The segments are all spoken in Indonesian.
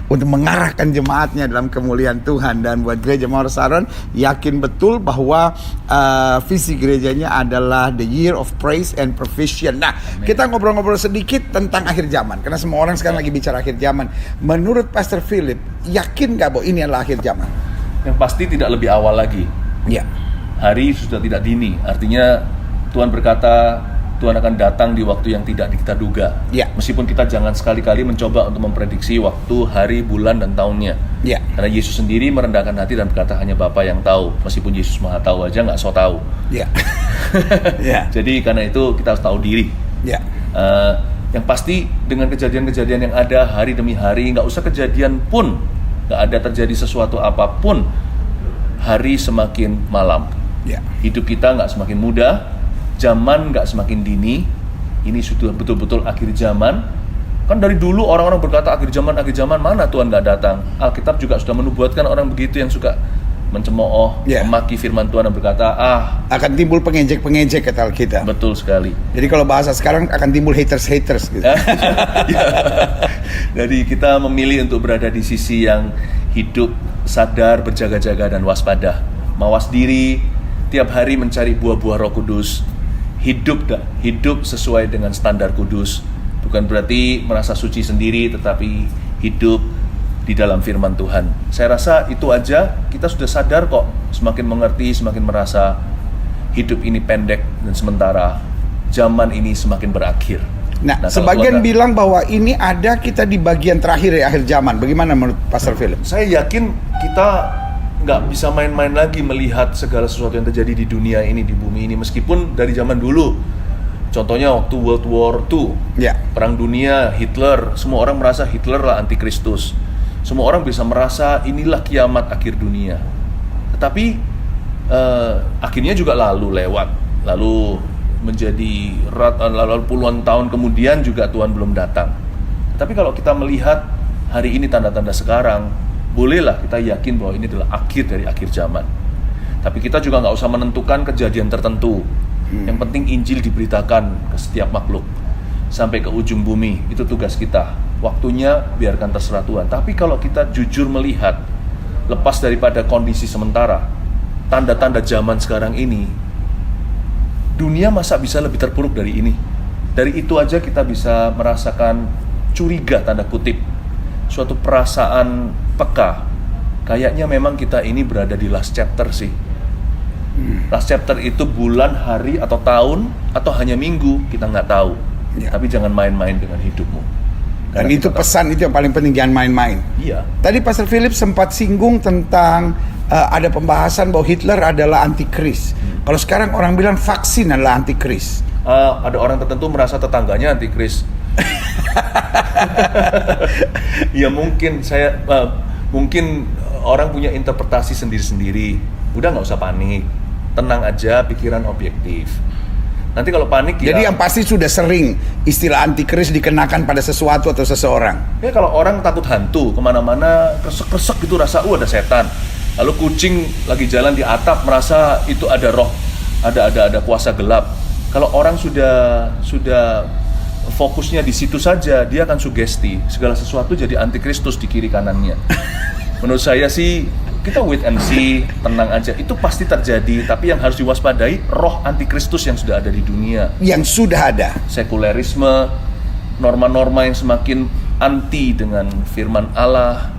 untuk mengarahkan jemaatnya dalam kemuliaan Tuhan. Dan buat gereja Mawar Saron, yakin betul bahwa visi gerejanya adalah the year of praise and provision. Nah, kita ngobrol-ngobrol sedikit tentang akhir zaman, karena semua orang sekarang lagi bicara akhir zaman. Menurut Pastor Philip, yakin gak bahwa ini adalah akhir zaman? Yang pasti tidak lebih awal lagi. Ya. Hari sudah tidak dini. Artinya Tuhan berkata Tuhan akan datang di waktu yang tidak kita duga. Ya. Meskipun kita jangan sekali-kali mencoba untuk memprediksi waktu, hari, bulan, dan tahunnya. Ya. Karena Yesus sendiri merendahkan hati dan berkata hanya Bapa yang tahu. Meskipun Yesus Maha Tahu aja nggak so tahu. Ya. Ya. Jadi karena itu kita harus tahu diri. Ya. Yang pasti dengan kejadian-kejadian yang ada hari demi hari, nggak usah kejadian pun, nggak ada terjadi sesuatu apapun, hari semakin malam. Ya. Hidup kita nggak semakin mudah. Zaman nggak semakin dini. Ini sudah betul-betul akhir zaman. Kan dari dulu orang-orang berkata akhir zaman, mana Tuhan nggak datang. Alkitab juga sudah menubuatkan orang begitu yang suka mencemooh, memaki firman Tuhan dan berkata, akan timbul pengejek-pengejek, kata Alkitab. Betul sekali. Jadi kalau bahasa sekarang akan timbul haters gitu. Jadi kita memilih untuk berada di sisi yang hidup, sadar, berjaga-jaga dan waspada. Mawas diri, tiap hari mencari buah-buah Roh Kudus. Hidup sesuai dengan standar kudus. Bukan berarti merasa suci sendiri, tetapi hidup di dalam firman Tuhan. Saya rasa itu aja kita sudah sadar kok. Semakin mengerti, semakin merasa hidup ini pendek dan sementara. Zaman ini semakin berakhir. Nah sebagian bilang bahwa ini ada kita di bagian terakhir ya akhir zaman. Bagaimana menurut Pastor Philip? Saya yakin kita nggak bisa main-main lagi melihat segala sesuatu yang terjadi di dunia ini, di bumi ini, meskipun dari zaman dulu. Contohnya waktu World War II, Perang Dunia, Hitler, semua orang merasa Hitler lah antikristus. Semua orang bisa merasa inilah kiamat akhir dunia. Tetapi akhirnya juga lewat, lalu menjadi lalu puluhan tahun kemudian juga Tuhan belum datang. Tapi kalau kita melihat hari ini tanda-tanda sekarang, bolehlah kita yakin bahwa ini adalah akhir dari akhir zaman. Tapi kita juga nggak usah menentukan kejadian tertentu. Yang penting Injil diberitakan ke setiap makhluk sampai ke ujung bumi. Itu tugas kita. Waktunya biarkan terserah Tuhan. Tapi kalau kita jujur melihat, lepas daripada kondisi sementara, tanda-tanda zaman sekarang ini, dunia masa bisa lebih terpuruk dari ini? Dari itu aja kita bisa merasakan curiga, tanda kutip, suatu perasaan peka. Kayaknya memang kita ini berada di last chapter sih. Last chapter itu bulan, hari, atau tahun, atau hanya minggu, kita nggak tahu. Tapi jangan main-main dengan hidupmu. Dan itu pesan itu yang paling penting, jangan main-main. Iya. Tadi Pastor Philip sempat singgung tentang ada pembahasan bahwa Hitler adalah antikris. Kalau sekarang orang bilang vaksin adalah antikris. Ada orang tertentu merasa tetangganya antikris. Ya mungkin mungkin orang punya interpretasi sendiri-sendiri. Udah nggak usah panik, tenang aja, pikiran objektif. Nanti kalau panik jadi yang pasti sudah sering istilah antikris dikenakan pada sesuatu atau seseorang. Ya kalau orang takut hantu, kemana-mana kresek-kresek gitu rasa ada setan. Lalu kucing lagi jalan di atap merasa itu ada roh, ada kuasa gelap. Kalau orang sudah fokusnya di situ saja, dia akan sugesti segala sesuatu jadi antikristus di kiri kanannya. Menurut saya sih kita wait and see, tenang aja. Itu pasti terjadi, tapi yang harus diwaspadai roh antikristus yang sudah ada di dunia. Yang sudah ada. Sekulerisme, norma-norma yang semakin anti dengan firman Allah.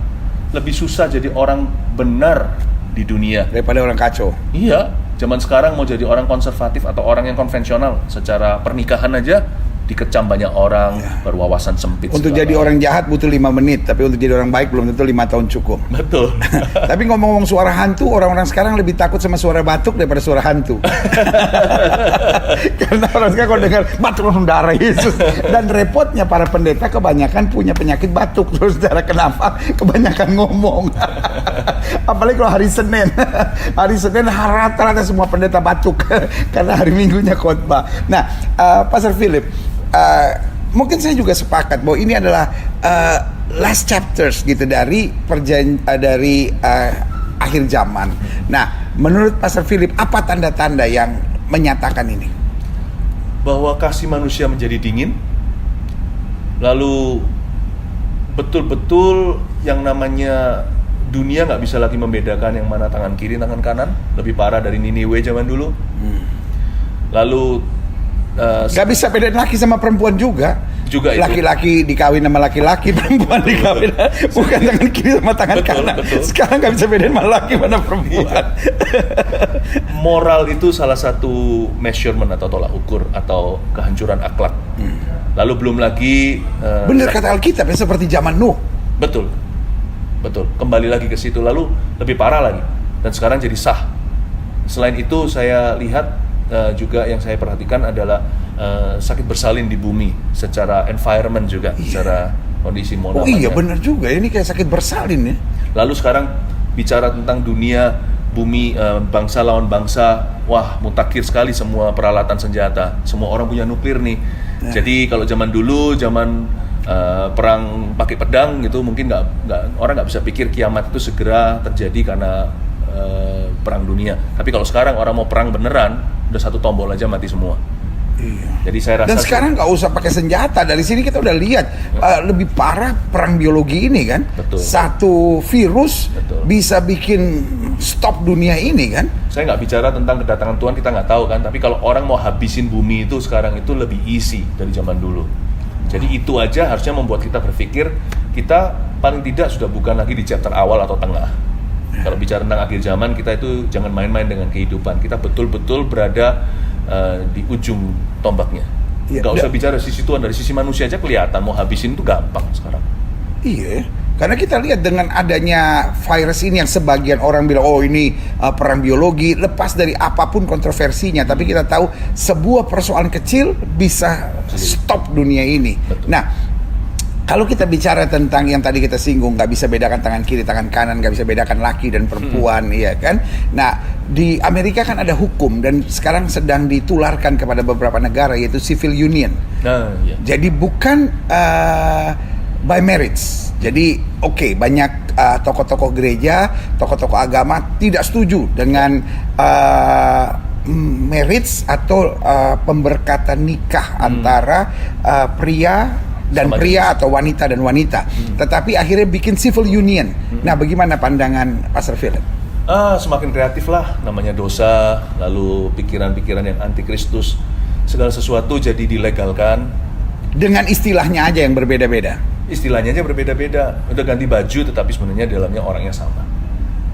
Lebih susah jadi orang benar di dunia daripada orang kacau. Iya, zaman sekarang mau jadi orang konservatif atau orang yang konvensional secara pernikahan aja dikecam banyak orang, berwawasan sempit. Untuk jadi orang jahat butuh 5 menit, tapi untuk jadi orang baik belum tentu 5 tahun cukup. Betul. Tapi ngomong-ngomong suara hantu, orang-orang sekarang lebih takut sama suara batuk daripada suara hantu. Karena orang sekarang kalau dengar batuk langsung darah Yesus. Dan repotnya para pendeta kebanyakan punya penyakit batuk. Terus saudara kenapa? Kebanyakan ngomong. Apalagi kalau hari Senin. Hari Senin rata-rata semua pendeta batuk karena hari Minggunya khotbah. Nah, Pastor Philip, mungkin saya juga sepakat bahwa ini adalah last chapters gitu dari akhir zaman. Nah, menurut Pastor Philip, apa tanda-tanda yang menyatakan ini? Bahwa kasih manusia menjadi dingin, lalu betul-betul yang namanya dunia nggak bisa lagi membedakan yang mana tangan kiri, tangan kanan. Lebih parah dari Niniwe zaman dulu. Lalu nggak bisa bedain laki sama perempuan juga itu. Laki-laki dikawin sama laki-laki, perempuan dikawin bukan tangan kiri sama tangan kanan. Betul. Sekarang nggak bisa bedain mana laki mana perempuan. Moral itu salah satu measurement atau tolak ukur atau kehancuran akhlak. Lalu belum lagi bener kata Alkitab ya, seperti zaman Nuh. Betul. Kembali lagi ke situ, lalu lebih parah lagi. Dan sekarang jadi sah. Selain itu saya lihat juga yang saya perhatikan adalah sakit bersalin di bumi secara environment juga, secara kondisi Oh iya benar juga, ini kayak sakit bersalin ya. Lalu sekarang bicara tentang dunia, bumi, bangsa lawan bangsa, wah mutakhir sekali semua peralatan senjata, semua orang punya nuklir nih. Jadi kalau zaman dulu, zaman perang pakai pedang gitu, mungkin orang nggak bisa pikir kiamat itu segera terjadi karena perang dunia. Tapi kalau sekarang orang mau perang beneran, udah satu tombol aja mati semua. Iya. Jadi saya rasa. Dan sekarang nggak usah pakai senjata. Dari sini kita udah lihat lebih parah perang biologi ini kan. Betul. Satu virus bisa bikin stop dunia ini kan. Saya nggak bicara tentang kedatangan Tuhan, kita nggak tahu kan. Tapi kalau orang mau habisin bumi itu sekarang itu lebih easy dari zaman dulu. Jadi itu aja harusnya membuat kita berpikir kita paling tidak sudah bukan lagi di chapter awal atau tengah. Kalau bicara tentang akhir zaman, kita itu jangan main-main dengan kehidupan. Kita betul-betul berada di ujung tombaknya. Gak usah bicara sisi Tuhan, dari sisi manusia aja kelihatan. Mau habisin itu gampang sekarang. Iya, karena kita lihat dengan adanya virus ini yang sebagian orang bilang, oh ini perang biologi, lepas dari apapun kontroversinya. Tapi kita tahu sebuah persoalan kecil bisa stop dunia ini. Betul. Nah, kalau kita bicara tentang yang tadi kita singgung, nggak bisa bedakan tangan kiri, tangan kanan, nggak bisa bedakan laki dan perempuan, ya kan? Nah, di Amerika kan ada hukum dan sekarang sedang ditularkan kepada beberapa negara, yaitu civil union. Iya. Jadi bukan by marriage. Jadi banyak tokoh-tokoh gereja, tokoh-tokoh agama tidak setuju dengan marriage atau pemberkatan nikah antara pria dan sama pria jenis. Atau wanita dan wanita. Tetapi akhirnya bikin civil union. Nah, bagaimana pandangan Pastor Philip? Semakin kreatif lah, namanya dosa, lalu pikiran-pikiran yang antikristus, segala sesuatu jadi dilegalkan. Dengan istilahnya aja yang berbeda-beda. Istilahnya aja berbeda-beda. Udah ganti baju, tetapi sebenarnya dalamnya orangnya sama.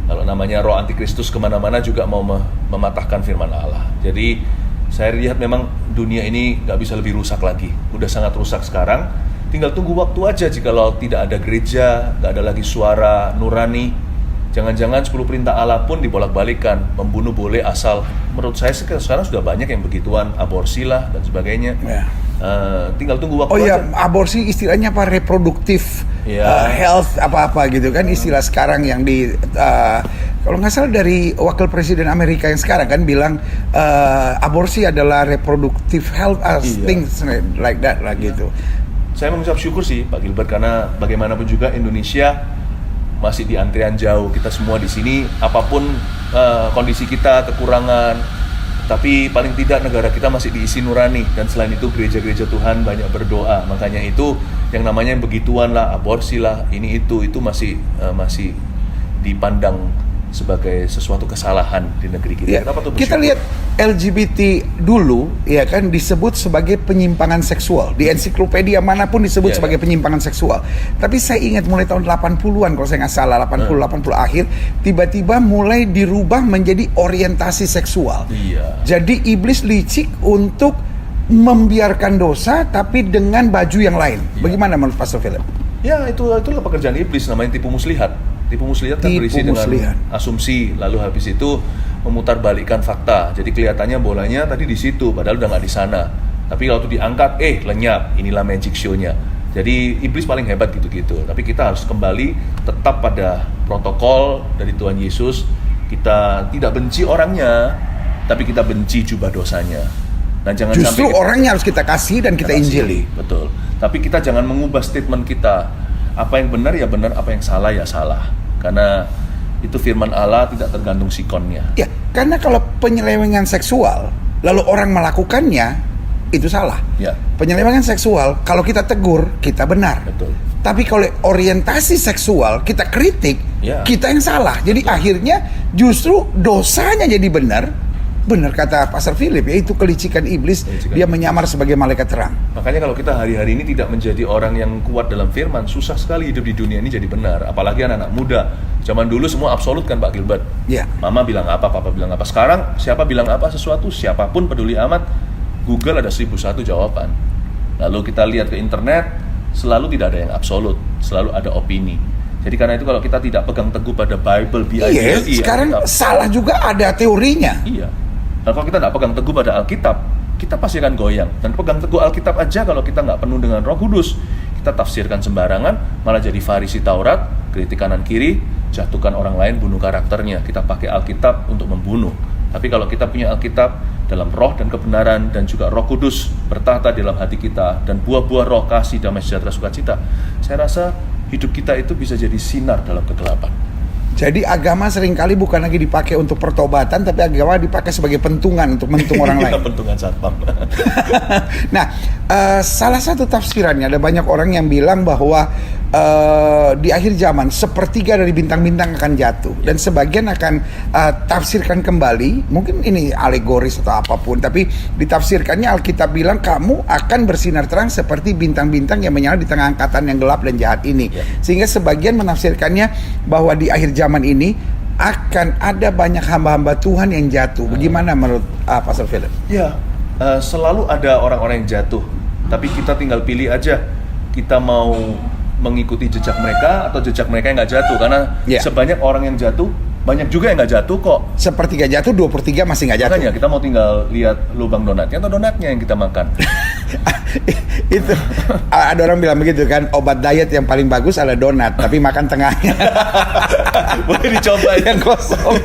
Kalau namanya roh antikristus kemana-mana juga mau mematahkan firman Allah. Jadi saya lihat memang dunia ini nggak bisa lebih rusak lagi. Udah sangat rusak sekarang. Tinggal tunggu waktu aja jikalau tidak ada gereja, nggak ada lagi suara nurani. Jangan-jangan 10 perintah Allah pun dibolak-balikan. Membunuh boleh asal. Menurut saya sekarang sudah banyak yang begituan. Aborsi lah dan sebagainya. Tinggal tunggu waktu aja. Aborsi istilahnya apa? Reproduktif health apa-apa gitu kan. Istilah sekarang yang kalau nggak salah dari wakil presiden Amerika yang sekarang kan bilang aborsi adalah reproductive health, things like that lah gitu. Saya mengucap syukur sih Pak Gilbert, karena bagaimanapun juga Indonesia masih di antrian jauh. Kita semua di sini, apapun kondisi kita, kekurangan, tapi paling tidak negara kita masih diisi nurani. Dan selain itu gereja-gereja Tuhan banyak berdoa. Makanya itu yang namanya begituan lah, aborsi lah, ini itu masih dipandang sebagai sesuatu kesalahan di negeri kita. Ya, kita lihat LGBT dulu ya kan disebut sebagai penyimpangan seksual. Di ensiklopedia manapun disebut sebagai penyimpangan seksual. Tapi saya ingat mulai tahun 80-an kalau saya nggak salah, 80 akhir, tiba-tiba mulai dirubah menjadi orientasi seksual. Jadi iblis licik untuk membiarkan dosa tapi dengan baju yang lain. Bagaimana menurut Pastor Philip? Ya, itulah pekerjaan iblis, namanya tipu muslihat. Tipu muslihat kan berisi dengan asumsi, lalu habis itu memutarbalikkan fakta. Jadi kelihatannya bolanya tadi di situ, padahal udah nggak di sana. Tapi kalau itu diangkat, lenyap. Inilah magic show-nya. Jadi iblis paling hebat gitu-gitu. Tapi kita harus kembali tetap pada protokol dari Tuhan Yesus. Kita tidak benci orangnya, tapi kita benci jubah dosanya. Nah, jangan justru sampai orangnya harus kita kasih dan kita injili. Betul. Tapi kita jangan mengubah statement kita. Apa yang benar ya benar, apa yang salah ya salah. Karena itu firman Allah, tidak tergantung sikonnya. Ya, karena kalau penyelewengan seksual lalu orang melakukannya, itu salah. Ya. Penyelewengan seksual kalau kita tegur, kita benar. Betul. Tapi kalau orientasi seksual kita kritik, kita yang salah. Jadi akhirnya justru dosanya jadi benar. Benar kata Pastor Philip, yaitu kelicikan iblis, dia menyamar sebagai malaikat terang. Makanya kalau kita hari-hari ini tidak menjadi orang yang kuat dalam firman, susah sekali hidup di dunia ini jadi benar. Apalagi anak-anak muda. Zaman dulu semua absolut kan Pak Gilbert. Mama bilang apa, papa bilang apa. Sekarang siapa bilang apa sesuatu, siapapun peduli amat. Google ada 1001 jawaban. Lalu kita lihat ke internet, selalu tidak ada yang absolut, selalu ada opini. Jadi karena itu kalau kita tidak pegang teguh pada Bible, sekarang salah juga ada teorinya. Iya. Dan kalau kita tidak pegang teguh pada Alkitab, kita pasti akan goyang. Dan pegang teguh Alkitab aja kalau kita nggak penuh dengan Roh Kudus, kita tafsirkan sembarangan, malah jadi Farisi Taurat, kritik kanan kiri, jatuhkan orang lain, bunuh karakternya. Kita pakai Alkitab untuk membunuh. Tapi kalau kita punya Alkitab dalam roh dan kebenaran, dan juga Roh Kudus bertahta dalam hati kita, dan buah-buah roh, kasih, damai sejahtera, sukacita, saya rasa hidup kita itu bisa jadi sinar dalam kegelapan. Jadi agama seringkali bukan lagi dipakai untuk pertobatan, tapi agama dipakai sebagai pentungan untuk mentung orang lain. Pentungan satpam. Nah, salah satu tafsirannya, ada banyak orang yang bilang bahwa di akhir zaman sepertiga dari bintang-bintang akan jatuh, dan sebagian akan tafsirkan kembali. Mungkin ini alegoris atau apapun, tapi ditafsirkannya Alkitab bilang kamu akan bersinar terang seperti bintang-bintang yang menyala di tengah angkatan yang gelap dan jahat ini. Sehingga sebagian menafsirkannya bahwa di akhir zaman ini akan ada banyak hamba-hamba Tuhan yang jatuh. Bagaimana menurut Pastor Philip? Selalu ada orang-orang yang jatuh, tapi kita tinggal pilih aja kita mau mengikuti jejak mereka atau jejak mereka yang nggak jatuh. Karena sebanyak orang yang jatuh, banyak juga yang nggak jatuh kok. Sepertiga jatuh, 2/3 masih nggak jatuh. Makanya kita mau tinggal lihat lubang donatnya atau donatnya yang kita makan. Itu ada orang bilang begitu kan, obat diet yang paling bagus adalah donat, tapi makan tengahnya. Boleh dicoba yang kosong.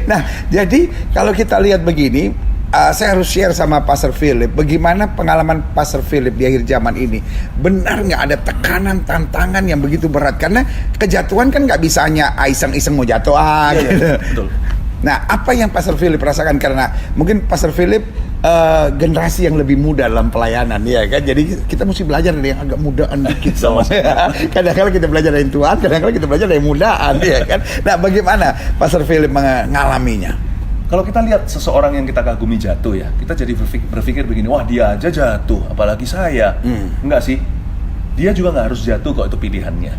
Nah, jadi kalau kita lihat begini, saya harus share sama Pastor Philip bagaimana pengalaman Pastor Philip di akhir zaman ini. Benar nggak ada tekanan, tantangan yang begitu berat? Karena kejatuhan kan nggak bisa hanya iseng-iseng mau jatuh gitu. Betul. Nah, apa yang Pastor Philip rasakan? Karena mungkin Pastor Philip generasi yang lebih muda dalam pelayanan, ya kan? Jadi kita mesti belajar dari yang agak mudaan dikit. Kadang-kadang kita belajar dari Tuhan, kadang-kadang kita belajar dari mudaan, ya kan? Nah, bagaimana Pastor Philip mengalaminya? Kalau kita lihat seseorang yang kita kagumi jatuh ya, kita jadi berpikir begini, wah dia aja jatuh, apalagi saya. Enggak sih, dia juga nggak harus jatuh kok, itu pilihannya.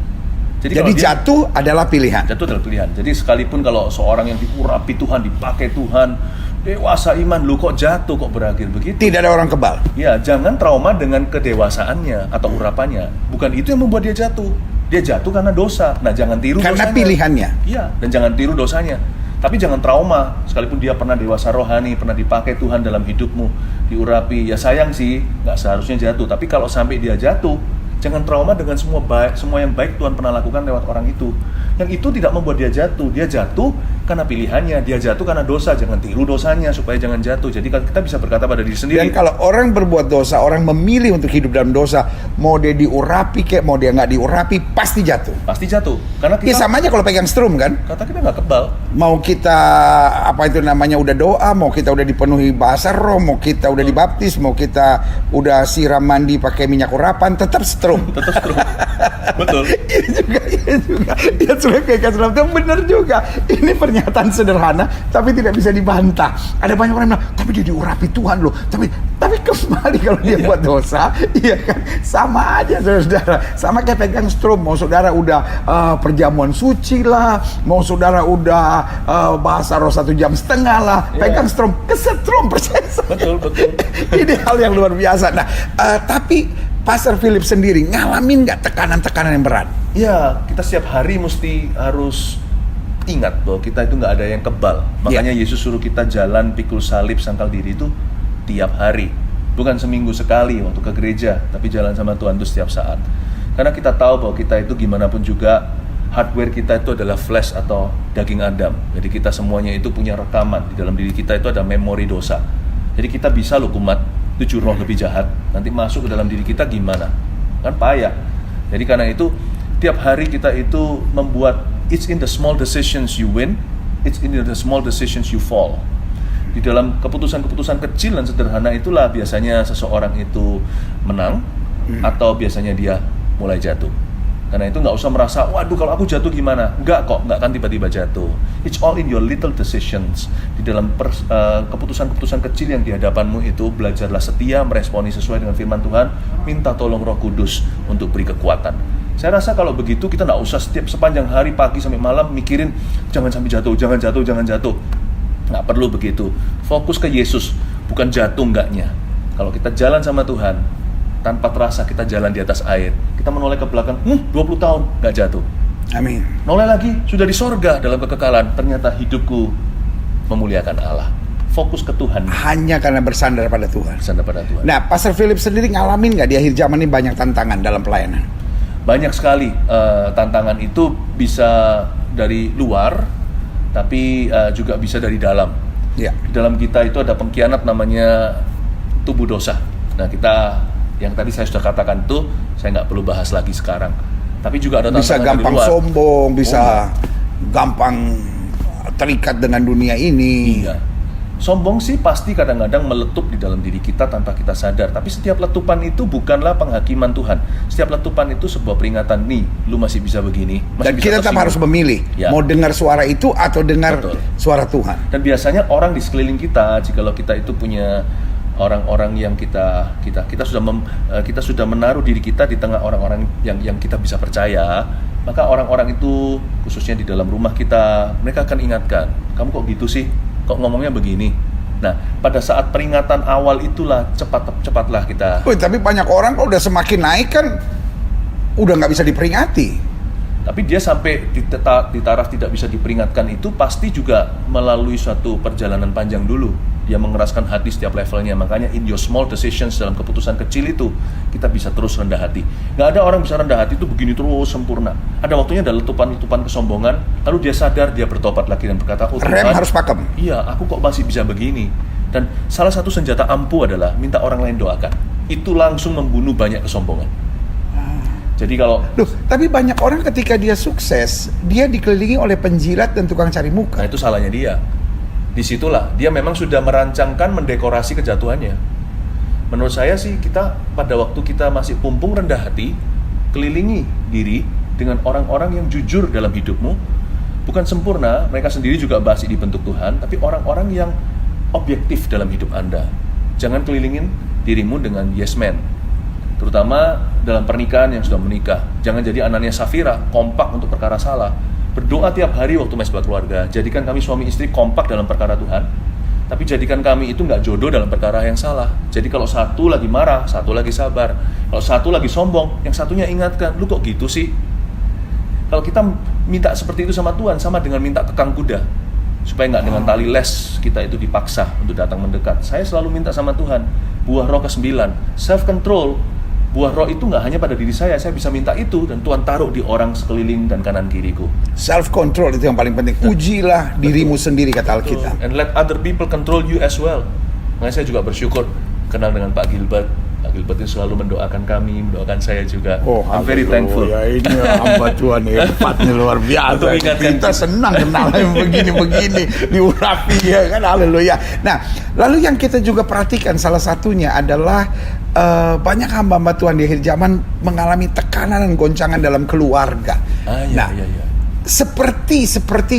Jadi jatuh adalah pilihan. Jatuh adalah pilihan. Jadi sekalipun kalau seorang yang diurapi Tuhan, dipakai Tuhan, dewasa iman, lu kok jatuh, kok berakhir begitu? Tidak ada orang kebal. Ya, jangan trauma dengan kedewasaannya atau urapannya. Bukan itu yang membuat dia jatuh. Dia jatuh karena dosa. Nah, jangan tiru dosanya. Karena pilihannya. Iya, dan jangan tiru dosanya. Tapi jangan trauma, sekalipun dia pernah dewasa rohani, pernah dipakai Tuhan dalam hidupmu, diurapi. Ya sayang sih, nggak seharusnya jatuh. Tapi kalau sampai dia jatuh, jangan trauma dengan semua yang baik Tuhan pernah lakukan lewat orang itu. Yang itu tidak membuat dia jatuh. Dia jatuh karena pilihannya. Dia jatuh karena dosa. Jangan tiru dosanya supaya jangan jatuh. Jadi kita bisa berkata pada diri sendiri. Dan kalau orang berbuat dosa, orang memilih untuk hidup dalam dosa, mau dia diurapi kayak mau dia nggak diurapi, pasti jatuh. Pasti jatuh. Karena kita sama aja kalau pegang strum kan. Kata kita nggak kebal. Mau kita udah doa, mau kita udah dipenuhi bahasa roh, mau kita udah dibaptis, mau kita udah siram mandi pakai minyak urapan, tetap strum. Tetap strum. Betul. Iya juga. Ya sudah kayak Islam itu benar juga. Ini pernyataan sederhana tapi tidak bisa dibantah. Ada banyak orang yang bilang, tapi dia diurapi Tuhan loh. Tapi kembali kalau dia buat dosa, iya kan? Sama aja saudara. Sama kayak pegang strum. Mau saudara udah perjamuan suci lah, mau saudara udah bahasa roh 1,5 jam lah, pegang strum, kesetrum percaya. Betul. Ini hal yang luar biasa. Nah, tapi Pastor Philip sendiri ngalamin nggak tekanan-tekanan yang berat? Ya, kita setiap hari mesti harus ingat bahwa kita itu nggak ada yang kebal. Makanya Yesus suruh kita jalan pikul salib sangkal diri itu tiap hari. Bukan seminggu sekali waktu ke gereja, tapi jalan sama Tuhan itu setiap saat. Karena kita tahu bahwa kita itu gimana pun juga, hardware kita itu adalah flesh atau daging Adam. Jadi kita semuanya itu punya rekaman. Di dalam diri kita itu ada memori dosa. Jadi kita bisa loh kumat, 7 roh lebih jahat nanti masuk ke dalam diri kita gimana? Kan payah. Jadi karena itu tiap hari kita itu membuat, it's in the small decisions you win, it's in the small decisions you fall. Di dalam keputusan-keputusan kecil dan sederhana itulah biasanya seseorang itu menang, atau biasanya dia mulai jatuh. Karena itu nggak usah merasa, waduh kalau aku jatuh gimana? Nggak akan tiba-tiba jatuh. It's all in your little decisions. Di dalam keputusan-keputusan kecil yang di hadapanmu itu, belajarlah setia, meresponi sesuai dengan firman Tuhan, minta tolong Roh Kudus untuk beri kekuatan. Saya rasa kalau begitu kita nggak usah sepanjang hari, pagi sampai malam mikirin, jangan sampai jatuh, jangan jatuh. Nggak perlu begitu. Fokus ke Yesus, bukan jatuh enggaknya. Kalau kita jalan sama Tuhan, tanpa terasa kita jalan di atas air, kita menoleh ke belakang, 20 tahun nggak jatuh. Amin. Noleh lagi, sudah di sorga dalam kekekalan, ternyata hidupku memuliakan Allah. Fokus ke Tuhan. Hanya karena bersandar pada Tuhan. Bersandar pada Tuhan. Nah, Pastor Philip sendiri ngalamin nggak di akhir zaman ini banyak tantangan dalam pelayanan? Banyak sekali tantangan itu, bisa dari luar, tapi juga bisa dari dalam. Ya. Di dalam kita itu ada pengkhianat namanya tubuh dosa. Nah, kita yang tadi saya sudah katakan tuh, saya nggak perlu bahas lagi sekarang. Tapi juga ada tantangan bisa gampang dari luar. sombong, bisa gampang terikat dengan dunia ini. Iya. Sombong sih pasti kadang-kadang meletup di dalam diri kita tanpa kita sadar. Tapi setiap letupan itu bukanlah penghakiman Tuhan. Setiap letupan itu sebuah peringatan, nih, lu masih bisa begini. Masih Dan bisa kita tetap harus memilih, ya, mau dengar suara itu atau dengar suara Tuhan. Dan biasanya orang di sekeliling kita, jikalau kita itu punya orang-orang yang kita sudah menaruh diri kita di tengah orang-orang yang kita bisa percaya, maka orang-orang itu khususnya di dalam rumah kita, mereka akan ingatkan, kamu kok gitu sih, kok ngomongnya begini. Nah, pada saat peringatan awal itulah cepatlah kita. Tapi banyak orang kalau udah semakin naik kan udah nggak bisa diperingati. Tapi dia sampai di taraf tidak bisa diperingatkan itu pasti juga melalui suatu perjalanan panjang dulu. Dia mengeraskan hati setiap levelnya. Makanya in your small decisions, dalam keputusan kecil itu kita bisa terus rendah hati. Gak ada orang bisa rendah hati itu begini terus sempurna. Ada waktunya ada letupan-letupan kesombongan, lalu dia sadar, dia bertobat lagi dan berkata, oh Tuhan, rem harus pakem. Iya, aku kok masih bisa begini. Dan salah satu senjata ampuh adalah minta orang lain doakan. Itu langsung membunuh banyak kesombongan. Jadi kalau tapi banyak orang ketika dia sukses, dia dikelilingi oleh penjilat dan tukang cari muka. Nah, itu salahnya dia. Disitulah dia memang sudah merancangkan mendekorasi kejatuhannya. Menurut saya sih, kita pada waktu kita masih pumpung rendah hati, kelilingi diri dengan orang-orang yang jujur dalam hidupmu. Bukan sempurna, mereka sendiri juga masih dibentuk Tuhan, tapi orang-orang yang objektif dalam hidup Anda. Jangan kelilingin dirimu dengan yes man, terutama dalam pernikahan yang sudah menikah. Jangan jadi Anania Safira, kompak untuk perkara salah. Berdoa tiap hari waktu mesbah keluarga, jadikan kami suami istri kompak dalam perkara Tuhan, tapi jadikan kami itu nggak jodoh dalam perkara yang salah. Jadi kalau satu lagi marah, satu lagi sabar. Kalau satu lagi sombong, yang satunya ingatkan, lu kok gitu sih? Kalau kita minta seperti itu sama Tuhan, sama dengan minta kekang kuda, supaya nggak dengan tali les kita itu dipaksa untuk datang mendekat. Saya selalu minta sama Tuhan, buah roh ke-9, self-control. Buah roh itu nggak hanya pada diri saya bisa minta itu, dan Tuhan taruh di orang sekeliling dan kanan kiriku. Self-control itu yang paling penting. Ujilah dirimu sendiri, kata Alkitab. And let other people control you as well. Makanya saya juga bersyukur kenal dengan Pak Gilbert. Pak Gilbert itu selalu mendoakan kami, mendoakan saya juga. I'm very thankful. Ya, ini hamba Tuhan hebatnya luar biasa. Kita senang kenal yang begini-begini, diurapi ya kan, haleluya. Nah, lalu yang kita juga perhatikan salah satunya adalah banyak hamba-hamba Tuhan di akhir zaman mengalami tekanan dan goncangan dalam keluarga. Seperti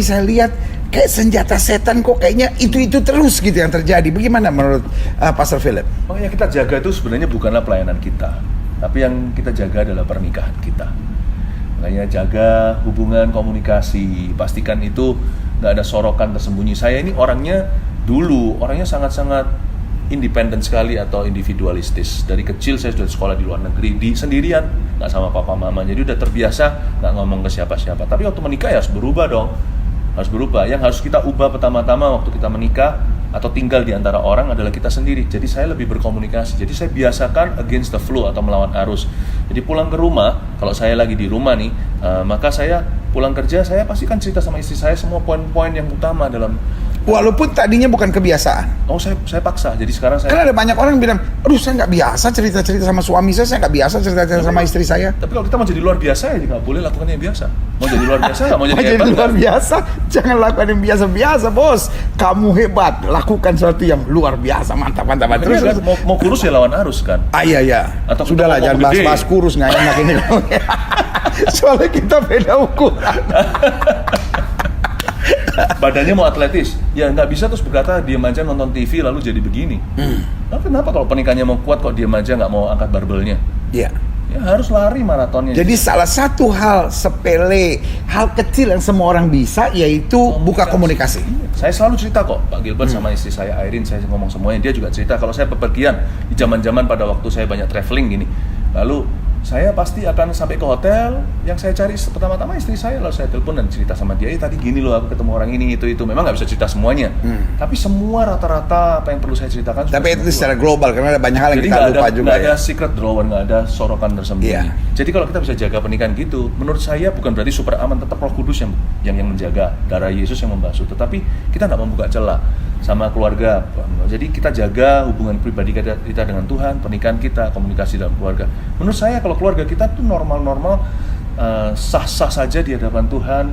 saya lihat kayak senjata setan kok kayaknya itu terus gitu yang terjadi. Bagaimana menurut Pastor Philip? Makanya kita jaga itu sebenarnya bukanlah pelayanan kita, tapi yang kita jaga adalah pernikahan kita. Makanya jaga hubungan komunikasi, pastikan itu nggak ada sorokan tersembunyi. Saya ini orangnya sangat-sangat independen sekali atau individualistis. Dari kecil saya sudah sekolah di luar negeri, sendirian, nggak sama papa mama, jadi udah terbiasa nggak ngomong ke siapa-siapa. Tapi waktu menikah ya harus berubah dong, harus berubah. Yang harus kita ubah pertama-tama waktu kita menikah atau tinggal di antara orang adalah kita sendiri. Jadi saya lebih berkomunikasi, jadi saya biasakan against the flow atau melawan arus. Jadi pulang ke rumah, kalau saya lagi di rumah nih, maka saya pulang kerja, saya pastikan cerita sama istri saya semua poin-poin yang utama dalam Walaupun tadinya bukan kebiasaan. Oh, saya paksa. Jadi sekarang saya... Kan ada banyak orang bilang, aduh saya nggak biasa cerita-cerita sama suami saya nggak biasa cerita-cerita sama istri saya. Tapi kalau kita mau jadi luar biasa ya nggak boleh lakukan yang biasa. Mau jadi luar biasa nggak mau jadi hebat. Luar biasa, jangan lakukan yang biasa-biasa bos. Kamu hebat, lakukan sesuatu yang luar biasa, mantap. Terus kan, mau kurus ya lawan arus kan? Iya. Atau sudahlah jangan bahas kurus, nggak enak ini. Soalnya kita beda ukuran. Badannya mau atletis, ya nggak bisa terus berkata diam aja nonton TV lalu jadi begini. Nah, kenapa kalau pernikahannya mau kuat kok diam aja nggak mau angkat barbelnya? Iya. Ya harus lari maratonnya. Jadi salah satu hal sepele, hal kecil yang semua orang bisa yaitu buka komunikasi. Saya selalu cerita kok, Pak Gilbert sama istri saya Irene, saya ngomong semuanya. Dia juga cerita kalau saya bepergian di zaman-zaman pada waktu saya banyak traveling gini. Lalu saya pasti akan sampai ke hotel, yang saya cari pertama-tama istri saya, lalu saya telepon dan cerita sama dia, tadi gini loh aku ketemu orang ini, itu, memang nggak bisa cerita semuanya, tapi semua rata-rata apa yang perlu saya ceritakan. Tapi itu secara global, karena ada banyak hal yang jadi kita lupa juga. Nggak ada secret drawer, nggak ada sorokan tersembunyi. Jadi kalau kita bisa jaga pernikahan gitu, menurut saya bukan berarti super aman, tetap Roh Kudus yang menjaga, darah Yesus yang membasuh, tetapi kita nggak membuka celah sama keluarga. Jadi kita jaga hubungan pribadi kita dengan Tuhan, pernikahan kita, komunikasi dalam keluarga. Menurut saya kalau keluarga kita tuh normal-normal, sah-sah saja di hadapan Tuhan,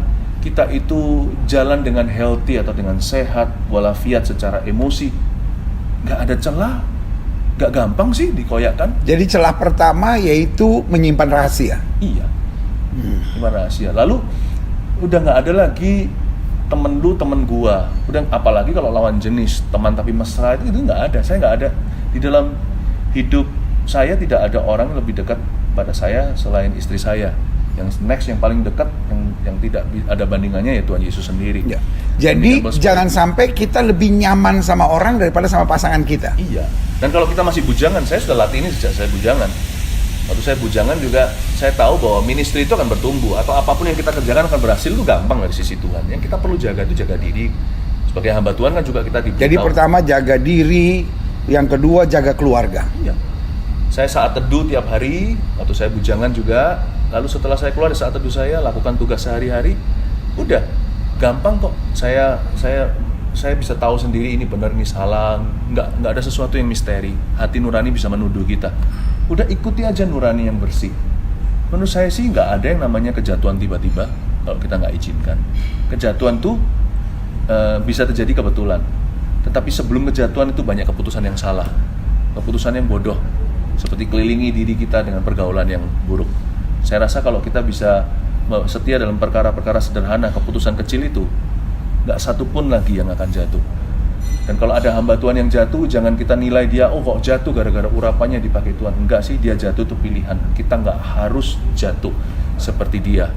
kita itu jalan dengan healthy atau dengan sehat, walafiat secara emosi, nggak ada celah, nggak gampang sih dikoyakkan. Jadi celah pertama yaitu menyimpan rahasia. Iya, menyimpan rahasia. Lalu udah nggak ada lagi temen lu, temen gua. Udah apalagi kalau lawan jenis, teman tapi mesra itu nggak ada. Saya nggak ada di dalam hidup saya, tidak ada orang lebih dekat pada saya selain istri saya. Yang next, yang paling dekat, yang tidak ada bandingannya ya Tuhan Yesus sendiri. Ya. Jadi jangan sampai kita lebih nyaman sama orang daripada sama pasangan kita. Iya. Dan kalau kita masih bujangan, saya sudah latih ini sejak saya bujangan. Waktu saya bujangan juga, saya tahu bahwa ministry itu akan bertumbuh, atau apapun yang kita kerjakan akan berhasil itu gampang dari sisi Tuhan. Yang kita perlu jaga itu jaga diri. Sebagai hamba Tuhan kan juga kita diberitahu. Jadi pertama jaga diri, yang kedua jaga keluarga. Iya. Saya saat teduh tiap hari, waktu saya bujangan juga. Lalu setelah saya keluar dari saat teduh saya, lakukan tugas sehari-hari. Udah, gampang kok. Saya bisa tahu sendiri ini benar, ini salah. Nggak ada sesuatu yang misteri. Hati nurani bisa menuduh kita. Udah ikuti aja nurani yang bersih. Menurut saya sih nggak ada yang namanya kejatuhan tiba-tiba kalau kita nggak izinkan. Kejatuhan tuh bisa terjadi kebetulan. Tetapi sebelum kejatuhan itu banyak keputusan yang salah, keputusan yang bodoh, seperti kelilingi diri kita dengan pergaulan yang buruk. Saya rasa kalau kita bisa setia dalam perkara-perkara sederhana, keputusan kecil itu, nggak satu pun lagi yang akan jatuh. Dan kalau ada hamba Tuhan yang jatuh, jangan kita nilai dia, oh kok jatuh gara-gara urapannya dipakai Tuhan. Enggak sih, dia jatuh itu pilihan. Kita nggak harus jatuh seperti dia.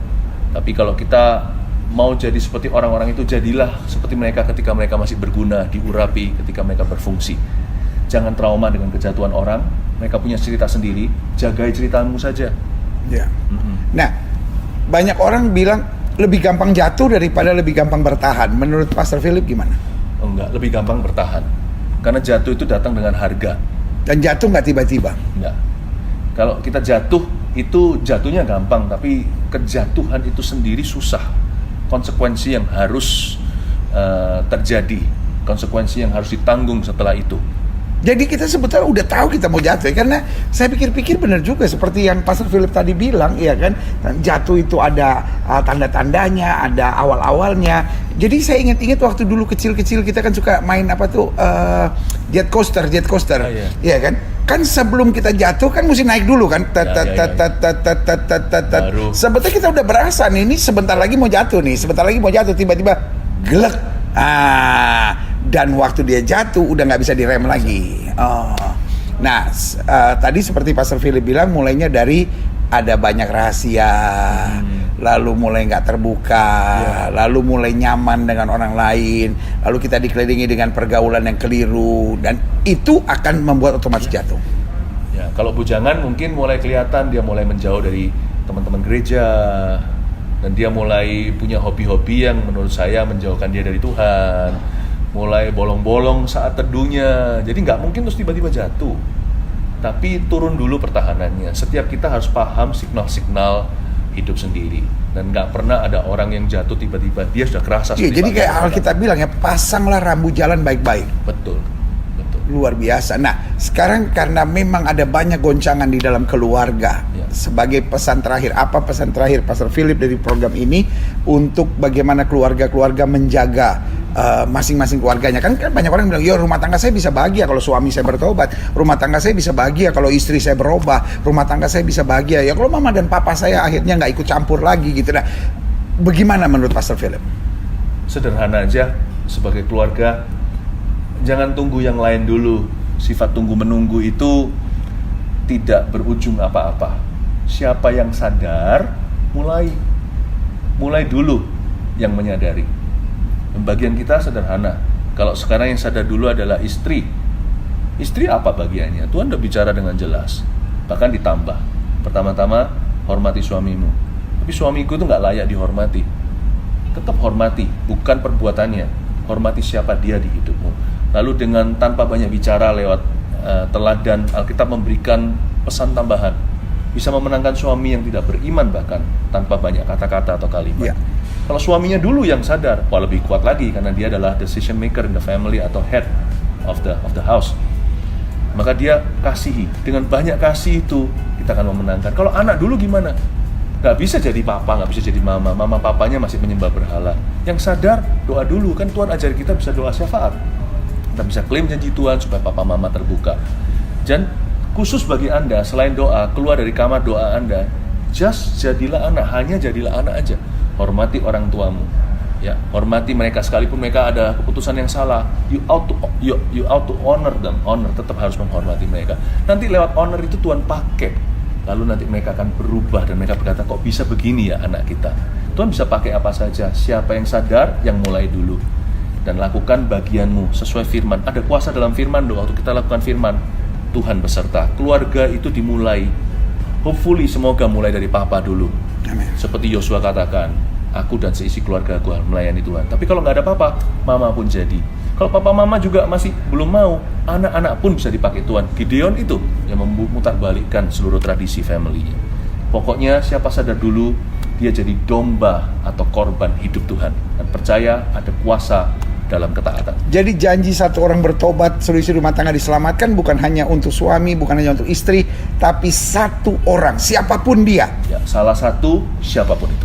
Tapi kalau kita mau jadi seperti orang-orang itu, jadilah seperti mereka ketika mereka masih berguna, diurapi, ketika mereka berfungsi. Jangan trauma dengan kejatuhan orang. Mereka punya cerita sendiri, jagai ceritamu saja. Ya. Nah, banyak orang bilang lebih gampang jatuh daripada lebih gampang bertahan. Menurut Pastor Philip gimana? Oh, enggak, lebih gampang bertahan. Karena jatuh itu datang dengan harga. Dan jatuh nggak tiba-tiba? Enggak. Kalau kita jatuh, itu jatuhnya gampang, tapi kejatuhan itu sendiri susah. Konsekuensi yang harus terjadi, konsekuensi yang harus ditanggung setelah itu. Jadi kita sebetulnya udah tahu kita mau jatuh, karena saya pikir-pikir benar juga seperti yang Pastor Philip tadi bilang, ya kan, jatuh itu ada tanda-tandanya, ada awal-awalnya. Jadi saya ingat-ingat waktu dulu kecil-kecil kita kan suka main apa tuh jet coaster, iya kan? Kan sebelum kita jatuh kan mesti naik dulu kan, sebetulnya kita udah berasa nih, ini sebentar lagi mau jatuh nih, tiba-tiba gelek. Dan waktu dia jatuh udah nggak bisa direm lagi. Nah, tadi seperti Pastor Philip bilang, mulainya dari ada banyak rahasia, lalu mulai nggak terbuka, lalu mulai nyaman dengan orang lain, lalu kita dikelilingi dengan pergaulan yang keliru, dan itu akan membuat otomatis jatuh. Ya, kalau bujangan mungkin mulai kelihatan dia mulai menjauh dari teman-teman gereja, dan dia mulai punya hobi-hobi yang menurut saya menjauhkan dia dari Tuhan. Mulai bolong-bolong saat teduhnya, jadi nggak mungkin terus tiba-tiba jatuh, tapi turun dulu pertahanannya. Setiap kita harus paham signal-signal hidup sendiri, dan nggak pernah ada orang yang jatuh tiba-tiba dia sudah kerasa. Iya, jadi kayak Alkitab bilang ya, pasanglah rambu jalan baik-baik. Betul. Luar biasa. Nah, sekarang karena memang ada banyak goncangan di dalam keluarga, sebagai pesan terakhir, apa pesan terakhir Pastor Philip dari program ini untuk bagaimana keluarga-keluarga menjaga masing-masing keluarganya? Kan banyak orang bilang, yo rumah tangga saya bisa bahagia kalau suami saya bertobat, rumah tangga saya bisa bahagia kalau istri saya berubah, rumah tangga saya bisa bahagia ya kalau mama dan papa saya akhirnya nggak ikut campur lagi gitu. Nah, bagaimana menurut Pastor Philip? Sederhana aja, sebagai keluarga jangan tunggu yang lain dulu. Sifat tunggu menunggu itu tidak berujung apa-apa. Siapa yang sadar, mulai dulu yang menyadari. Bagian kita sederhana. Kalau sekarang yang sadar dulu adalah istri. Istri apa bagiannya? Tuhan udah bicara dengan jelas. Bahkan ditambah. Pertama-tama, hormati suamimu. Tapi suamiku itu nggak layak dihormati. Tetap hormati, bukan perbuatannya. Hormati siapa dia di hidupmu. Lalu dengan tanpa banyak bicara lewat teladan, Alkitab memberikan pesan tambahan. Bisa memenangkan suami yang tidak beriman bahkan tanpa banyak kata-kata atau kalimat. Kalau suaminya dulu yang sadar, lebih kuat lagi karena dia adalah decision maker in the family atau head of the house. Maka dia kasihi. Dengan banyak kasih itu kita akan memenangkan. Kalau anak dulu gimana? Gak bisa jadi papa, gak bisa jadi mama. Mama papanya masih menyembah berhala. Yang sadar, doa dulu. Kan Tuhan ajar kita bisa doa syafaat. Kita bisa klaim janji Tuhan supaya papa mama terbuka. Dan khusus bagi Anda, selain doa, keluar dari kamar doa Anda, jadilah anak, hanya jadilah anak aja. Hormati orang tuamu. Ya, hormati mereka sekalipun mereka ada keputusan yang salah. You ought to honor them. Honor, tetap harus menghormati mereka. Nanti lewat honor itu Tuhan pakai. Lalu nanti mereka akan berubah dan mereka berkata, kok bisa begini ya anak kita. Tuhan bisa pakai apa saja. Siapa yang sadar, yang mulai dulu. Dan lakukan bagianmu sesuai firman. Ada kuasa dalam firman doa. Waktu kita lakukan firman, Tuhan beserta. Keluarga itu dimulai. Hopefully semoga mulai dari papa dulu. Amen. Seperti Yosua katakan, aku dan seisi keluarga aku melayani Tuhan. Tapi kalau nggak ada papa, mama pun jadi. Kalau papa mama juga masih belum mau, anak-anak pun bisa dipakai Tuhan. Gideon itu yang memutarbalikkan seluruh tradisi family-nya. Pokoknya siapa sadar dulu, dia jadi domba atau korban hidup Tuhan. Dan percaya ada kuasa dalam ketaatan. Jadi janji satu orang bertobat, seluruh rumah tangga diselamatkan bukan hanya untuk suami, bukan hanya untuk istri, tapi satu orang, siapapun dia. Ya, salah satu, siapapun itu.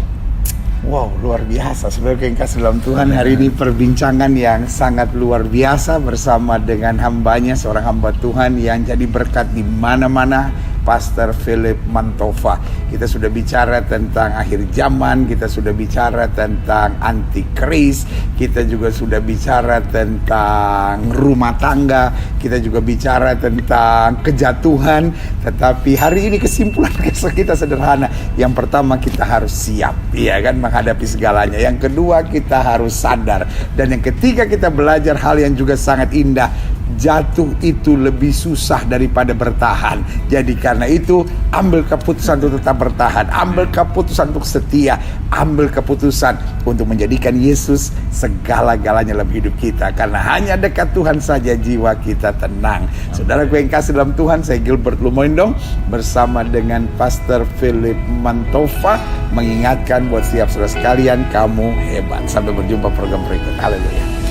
Wow, luar biasa. Saudara yang kasih dalam Tuhan, hari ini perbincangan yang sangat luar biasa bersama dengan hambanya, seorang hamba Tuhan yang jadi berkat di mana-mana, Pastor Philip Mantova. Kita sudah bicara tentang akhir zaman, kita sudah bicara tentang antikris, kita juga sudah bicara tentang rumah tangga, kita juga bicara tentang kejatuhan. Tetapi hari ini kesimpulan kita sederhana. Yang pertama, kita harus siap, ya kan, menghadapi segalanya. Yang kedua, kita harus sadar. Dan yang ketiga, kita belajar hal yang juga sangat indah. Jatuh itu lebih susah daripada bertahan. Jadi karena itu, ambil keputusan untuk tetap bertahan, ambil keputusan untuk setia, ambil keputusan untuk menjadikan Yesus segala-galanya dalam hidup kita. Karena hanya dekat Tuhan saja jiwa kita tenang. Saudaraku yang kasih dalam Tuhan, saya Gilbert Lumoindong bersama dengan Pastor Philip Mantova mengingatkan buat setiap saudara sekalian, kamu hebat. Sampai berjumpa program berikut. Haleluya.